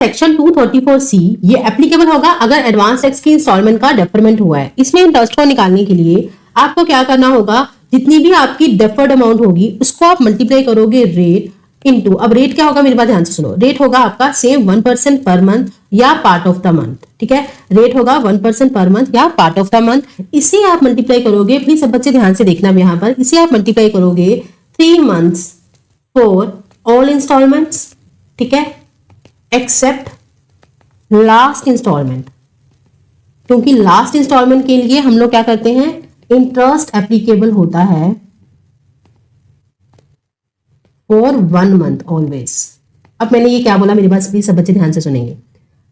Section 234C ये applicable होगा अगर एडवांस टैक्स की इंस्टॉलमेंट का डेफरमेंट हुआ है। इसमें इंटरेस्ट को निकालने के लिए आपको क्या करना होगा, जितनी भी आपकी डेफर्ड अमाउंट होगी उसको आप मल्टीप्लाई करोगे रेट इनटू, अब रेट क्या होगा मेरी बात ध्यान से सुनो, रेट होगा आपका सेम 1% पर मंथ या पार्ट ऑफ द मंथ। ठीक है, रेट होगा 1% पर मंथ या पार्ट ऑफ द मंथ। इसे आप मल्टीप्लाई करोगे, प्लीज सब बच्चे ध्यान से देखना यहाँ पर, इसे आप मल्टीप्लाई करोगे 3 मंथ्स फॉर ऑल इंस्टॉलमेंट्स, ठीक है, एक्सेप्ट लास्ट इंस्टॉलमेंट, क्योंकि लास्ट इंस्टॉलमेंट के लिए हम लोग क्या करते हैं, इंटरेस्ट एप्लीकेबल होता है फॉर 1 मंथ ऑलवेज। अब मैंने ये क्या बोला मेरे पास, प्लीज सब बच्चे ध्यान से सुनेंगे।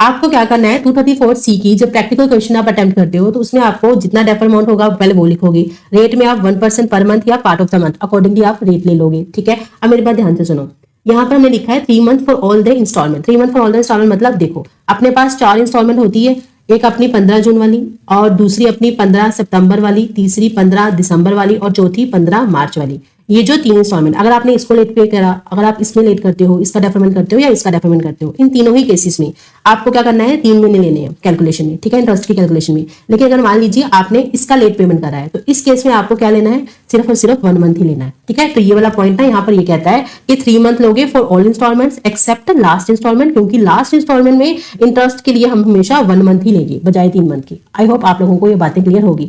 आपको क्या करना है, 234C की जब प्रैक्टिकल क्वेश्चन आप अटेम्प्ट करते हो तो उसमें आपको जितना डेफर अमाउंट होगा पहले वो लिखोगे, रेट में आप 1% पर मंथ या part of the month accordingly आप रेट ले लोगे। ठीक है, अब मेरी बात ध्यान से सुनो, यहाँ पर हमने लिखा है 3 month for all the instalment. 3 month for all the instalment मतलब देखो अपने पास 4 इंस्टॉलमेंट होती है, एक अपनी 15 जून वाली और दूसरी अपनी 15 सितंबर वाली, तीसरी 15 दिसंबर वाली और चौथी 15 मार्च वाली। ये जो 3 इंस्टॉलमेंट, अगर आपने इसको लेट पे करा, अगर आप इसमें लेट करते हो, इसका डेफरमेंट करते हो या इसका डेफरमेंट करते हो, इन तीनों ही केसेस में आपको क्या करना है, 3 महीने लेने हैं कैलकुलेशन में। ठीक है, इंटरेस्ट की कैलकुलेशन में। लेकिन अगर मान लीजिए आपने इसका लेट पेमेंट करा है तो इस केस में आपको क्या लेना है, सिर्फ और सिर्फ 1 मंथ ही लेना है। ठीक है, तो ये वाला पॉइंट ना यहाँ पर ये कहता है कि 3 मंथ लोगे for all instalments except last instalment, क्योंकि लास्ट इंस्टॉलमेंट में इंटरेस्ट के लिए हम हमेशा 1 मंथ ही लेंगे बजाय 3 मंथ की। आई होप आप लोगों को ये बातें क्लियर होगी।